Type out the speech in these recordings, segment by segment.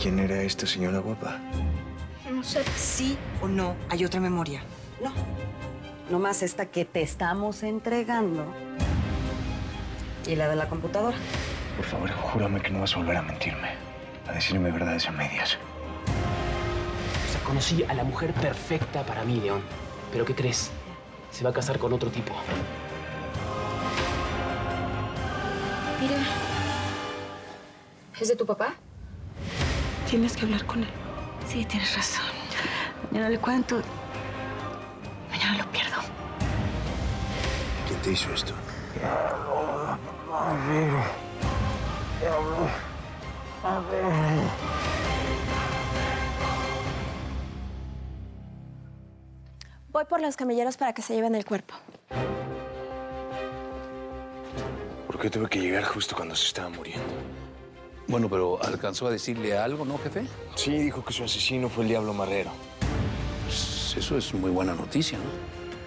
¿Quién era esta señora guapa? No sé. ¿Sí o no hay otra memoria? No. Nomás esta que te estamos entregando. Y la de la computadora. Por favor, júrame que no vas a volver a mentirme. A decirme verdades a medias. O sea, conocí a la mujer perfecta para mí, León. ¿Pero qué crees? Se va a casar con otro tipo. Mira. ¿Es de tu papá? Tienes que hablar con él. Sí, tienes razón. Mañana le cuento. Mañana lo pierdo. ¿Quién te hizo esto? Voy por los camilleros para que se lleven el cuerpo. ¿Por qué tuve que llegar justo cuando se estaba muriendo? Bueno, pero ¿alcanzó a decirle algo, no, jefe? Sí, dijo que su asesino fue el Diablo Marrero. Pues eso es muy buena noticia, ¿no?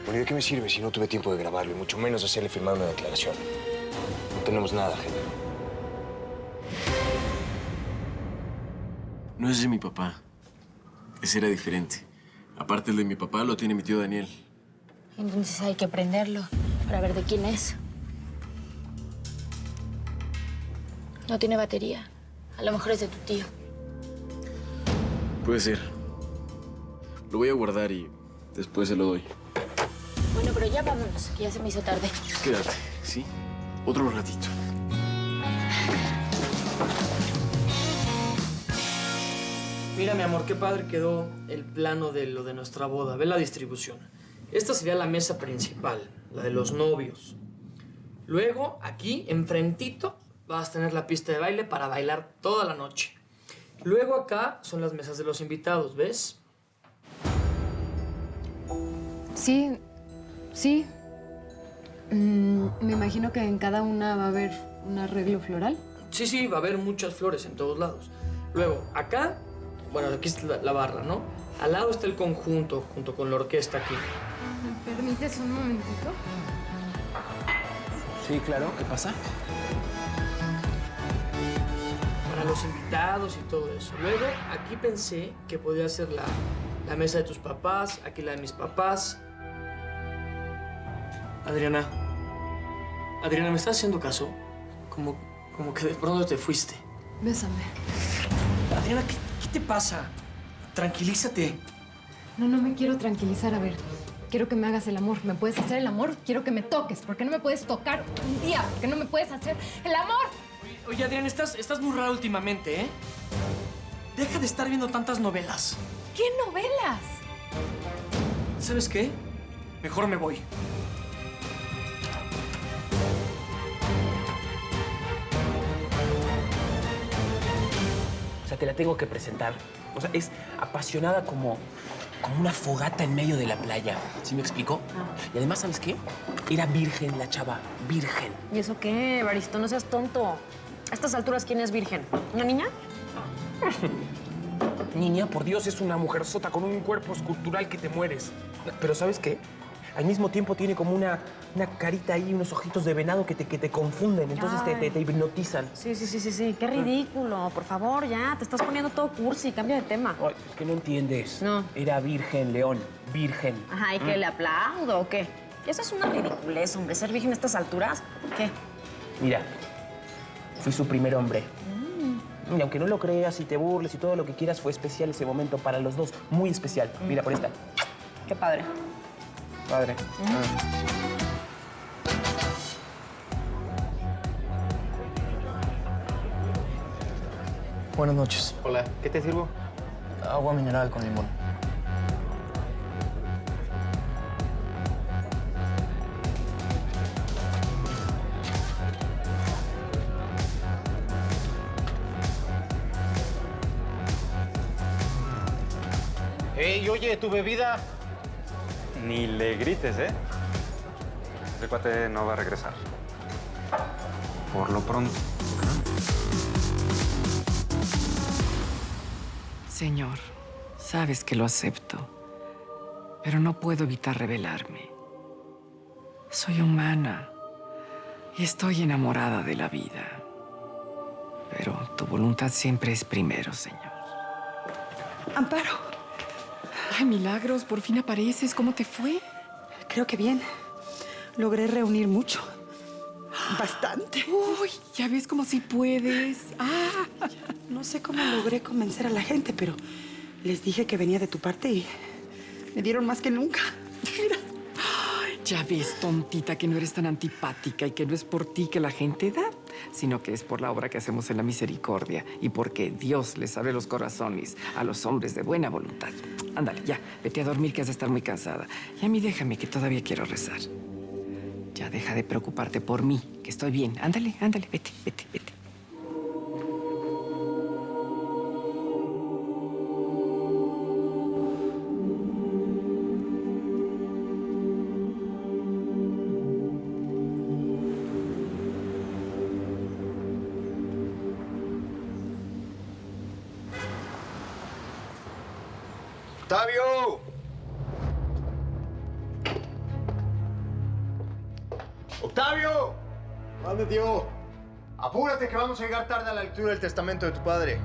Bueno, ¿de qué me sirve si no tuve tiempo de grabarlo y mucho menos hacerle firmar una declaración? No tenemos nada, jefe. No es de mi papá. Ese era diferente. Aparte, el de mi papá lo tiene mi tío Daniel. Entonces hay que prenderlo para ver de quién es. No tiene batería. A lo mejor es de tu tío. Puede ser. Lo voy a guardar y después se lo doy. Bueno, pero ya vámonos, que ya se me hizo tarde. Quédate, ¿sí? Otro ratito. Mira, mi amor, qué padre quedó el plano de lo de nuestra boda. Ve la distribución. Esta sería la mesa principal, la de los novios. Luego, aquí, enfrentito, vas a tener la pista de baile para bailar toda la noche. Luego acá son las mesas de los invitados, ¿ves? Sí, sí. Me imagino que en cada una va a haber un arreglo floral. Sí, sí, va a haber muchas flores en todos lados. Luego, acá, bueno, aquí está la barra, ¿no? Al lado está el conjunto, junto con la orquesta aquí. ¿Me permites un momentito? Sí, claro. ¿Qué pasa? Para los invitados y todo eso. Luego, aquí pensé que podía ser la mesa de tus papás, aquí la de mis papás. Adriana, ¿me estás haciendo caso? Como que de pronto te fuiste. Bésame. Adriana, ¿qué te pasa? Tranquilízate. No me quiero tranquilizar. A ver, quiero que me hagas el amor. ¿Me puedes hacer el amor? Quiero que me toques. ¿Por qué no me puedes tocar un día? ¿Por qué no me puedes hacer el amor? Oye, Adriana, estás muy rara últimamente, ¿eh? Deja de estar viendo tantas novelas. ¿Qué novelas? ¿Sabes qué? Mejor me voy. O sea, te la tengo que presentar. O sea, es apasionada como una fogata en medio de la playa. ¿Sí me explico? Y además, ¿sabes qué? Era virgen la chava. Virgen. ¿Y eso qué, Evaristo? No seas tonto. A estas alturas, ¿quién es virgen? ¿Una niña? Niña, por Dios, es una mujerzota con un cuerpo escultural que te mueres. Pero ¿sabes qué? Al mismo tiempo tiene como una carita ahí, unos ojitos de venado que te confunden. Entonces te hipnotizan. Sí. Qué ridículo. Por favor, ya. Te estás poniendo todo cursi. Cambia de tema. Ay, es que no entiendes. No. Era virgen, León. Virgen. Ajá, ¿y qué? ¿Le aplaudo o qué? Eso es una ridiculez, hombre. ¿Ser virgen a estas alturas? ¿Qué? Mira, fui su primer hombre. Y aunque no lo creas y te burles y todo lo que quieras, fue especial ese momento para los dos. Muy especial. Mira, por esta. Qué padre. Padre. Buenas noches. Hola, ¿qué te sirvo? Agua mineral con limón. ¡Ey, oye, tu bebida! Ni le grites, ¿eh? Ese cuate no va a regresar. Por lo pronto. Señor, sabes que lo acepto, pero no puedo evitar revelarme. Soy humana y estoy enamorada de la vida. Pero tu voluntad siempre es primero, Señor. Amparo. Ay, Milagros, por fin apareces. ¿Cómo te fue? Creo que bien. Logré reunir mucho. Bastante. Uy, ya ves como si puedes. No sé cómo logré convencer a la gente, pero les dije que venía de tu parte y me dieron más que nunca. Mira. Ya ves, tontita, que no eres tan antipática y que no es por ti que la gente da, sino que es por la obra que hacemos en la misericordia y porque Dios les abre los corazones a los hombres de buena voluntad. Ándale, ya, vete a dormir, que has de estar muy cansada. Y a mí déjame, que todavía quiero rezar. Ya deja de preocuparte por mí, que estoy bien. Ándale, ándale, vete, vete, vete. ¡Octavio! ¡Octavio! ¿Dónde, tío? Apúrate, que vamos a llegar tarde a la lectura del testamento de tu padre.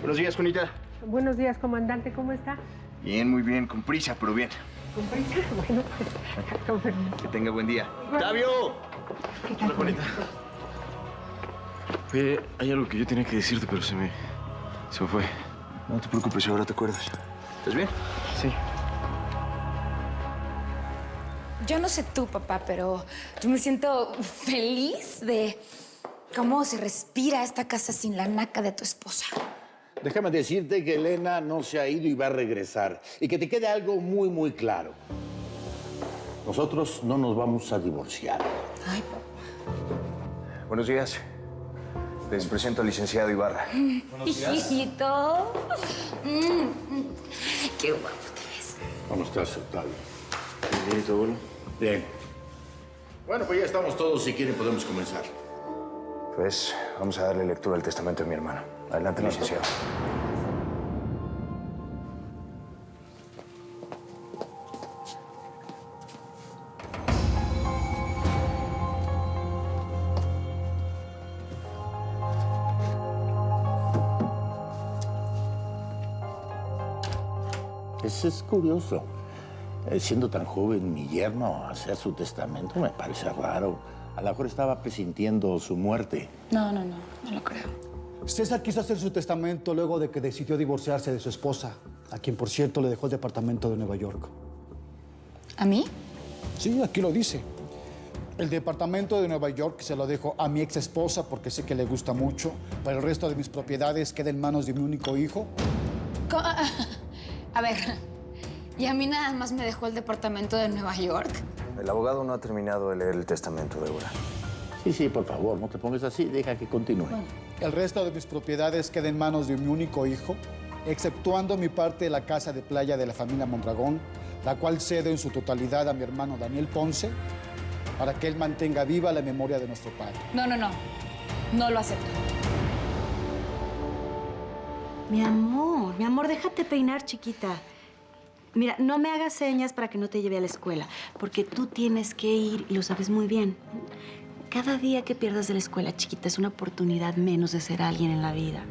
Buenos días, Juanita. Buenos días, comandante. ¿Cómo está? Bien, muy bien. Con prisa, pero bien. ¿Con prisa? Bueno, pues, con permiso. Que tenga buen día. ¡Octavio! Hola, Juanita. Oye, hay algo que yo tenía que decirte, pero se me fue. No te preocupes, ahora te acuerdas. ¿Estás bien? Sí. Yo no sé tú, papá, pero yo me siento feliz de cómo se respira esta casa sin la naca de tu esposa. Déjame decirte que Elena no se ha ido y va a regresar. Y que te quede algo muy, muy claro. Nosotros no nos vamos a divorciar. Ay, papá. Buenos días. Les presento al licenciado Ibarra. Buenos días. Hijito. Qué guapo te ves. ¿Cómo estás, Octavio? Bien, ¿y tu abuelo? Bien. Bueno, pues ya estamos todos. Si quieren, podemos comenzar. Pues vamos a darle lectura al testamento de mi hermano. Adelante, licenciado. Es curioso. Siendo tan joven, mi yerno hacer su testamento me parece raro. A lo mejor estaba presintiendo su muerte. No lo creo. César quiso hacer su testamento luego de que decidió divorciarse de su esposa, a quien, por cierto, le dejó el departamento de Nueva York. ¿A mí? Sí, aquí lo dice. El departamento de Nueva York se lo dejo a mi ex esposa porque sé que le gusta mucho, pero el resto de mis propiedades queda en manos de mi único hijo. A ver, ¿y a mí nada más me dejó el departamento de Nueva York? El abogado no ha terminado de leer el testamento, Débora. Sí, por favor, no te pongas así. Deja que continúe. Bueno. El resto de mis propiedades queda en manos de mi único hijo, exceptuando mi parte de la casa de playa de la familia Mondragón, la cual cedo en su totalidad a mi hermano Daniel Ponce, para que él mantenga viva la memoria de nuestro padre. No. No lo acepto. Mi amor, déjate peinar, chiquita. Mira, no me hagas señas para que no te lleve a la escuela, porque tú tienes que ir y lo sabes muy bien. Cada día que pierdas de la escuela, chiquita, es una oportunidad menos de ser alguien en la vida.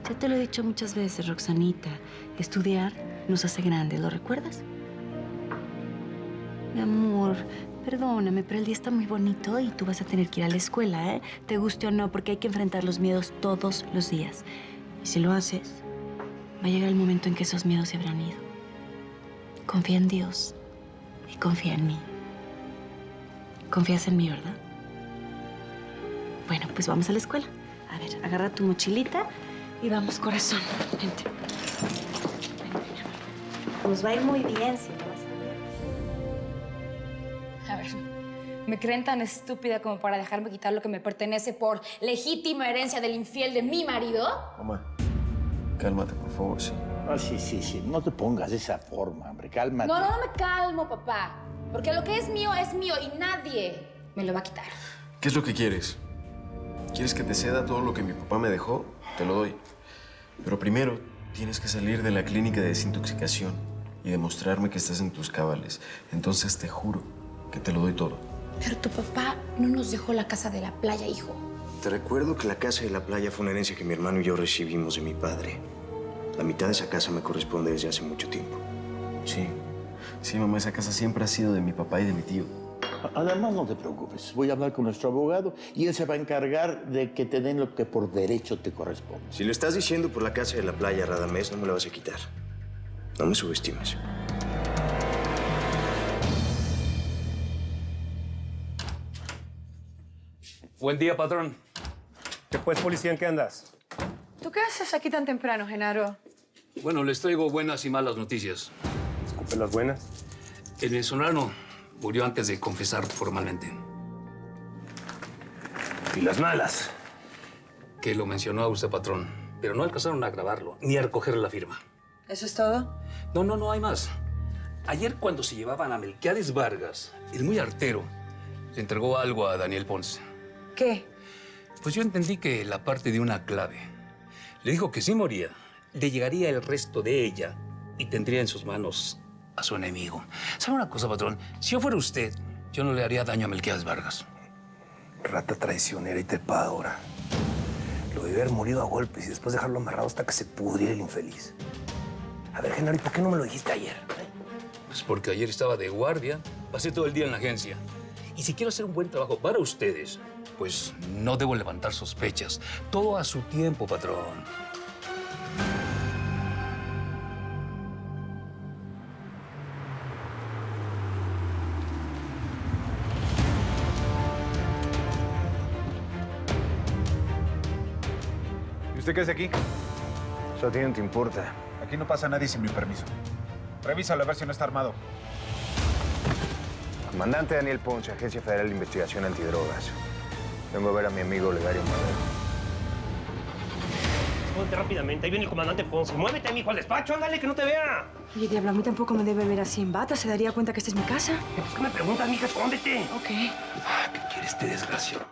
Ya te lo he dicho muchas veces, Roxanita. Estudiar nos hace grandes, ¿lo recuerdas? Mi amor, perdóname, pero el día está muy bonito y tú vas a tener que ir a la escuela, ¿eh? Te guste o no, porque hay que enfrentar los miedos todos los días. Y si lo haces, va a llegar el momento en que esos miedos se habrán ido. Confía en Dios y confía en mí. ¿Confías en mí, verdad? Bueno, pues vamos a la escuela. A ver, agarra tu mochilita y vamos, corazón. Vente. Nos va a ir muy bien, si lo vas A ver, ¿me creen tan estúpida como para dejarme quitar lo que me pertenece por legítima herencia del infiel de mi marido? Mamá, cálmate, por favor, sí. Sí. No te pongas de esa forma, hombre. Cálmate. No me calmo, papá. Porque lo que es mío y nadie me lo va a quitar. ¿Qué es lo que quieres? ¿Quieres que te ceda todo lo que mi papá me dejó? Te lo doy. Pero primero tienes que salir de la clínica de desintoxicación. y demostrarme que estás en tus cabales. Entonces te juro que te lo doy todo. Pero tu papá no nos dejó la casa de la playa, hijo. Te recuerdo que la casa de la playa fue una herencia que mi hermano y yo recibimos de mi padre. La mitad de esa casa me corresponde desde hace mucho tiempo. Sí, mamá, esa casa siempre ha sido de mi papá y de mi tío. Además, no te preocupes. Voy a hablar con nuestro abogado y él se va a encargar de que te den lo que por derecho te corresponde. Si lo estás diciendo por la casa de la playa, Radamés, no me la vas a quitar. No me subestimes. Buen día, patrón. ¿Qué pues, policía, en qué andas? ¿Tú qué haces aquí tan temprano, Genaro? Bueno, les traigo buenas y malas noticias. Escupe las buenas. El venezolano murió antes de confesar formalmente. ¿Y las malas? Que lo mencionó a usted, patrón, pero no alcanzaron a grabarlo ni a recoger la firma. ¿Eso es todo? No hay más. Ayer, cuando se llevaban a Melquiades Vargas, el muy artero le entregó algo a Daniel Ponce. ¿Qué? Pues yo entendí que la parte de una clave. Le dijo que si moría, le llegaría el resto de ella y tendría en sus manos a su enemigo. ¿Sabe una cosa, patrón? Si yo fuera usted, yo no le haría daño a Melquiades Vargas. Rata traicionera y trepadora. Lo de haber morido a golpes y después dejarlo amarrado hasta que se pudriera el infeliz. A ver, Genaro, ¿y por qué no me lo dijiste ayer? Pues porque ayer estaba de guardia, pasé todo el día en la agencia. Y si quiero hacer un buen trabajo para ustedes, pues no debo levantar sospechas. Todo a su tiempo, patrón. ¿Y usted qué hace aquí? Eso a ti no te importa. Aquí no pasa nadie sin mi permiso. Revísalo a ver si no está armado. Comandante Daniel Ponce, Agencia Federal de Investigación Antidrogas. Vengo a ver a mi amigo Olegario Madero. Muévete rápidamente, ahí viene el comandante Ponce. Muévete, mijo, al despacho, ándale, que no te vea. Oye, Diablo, a mí tampoco me debe ver así en bata. ¿Se daría cuenta que esta es mi casa? ¿Qué me preguntas, mija? Escóndete. Ok. ¿Qué quiere este desgraciado?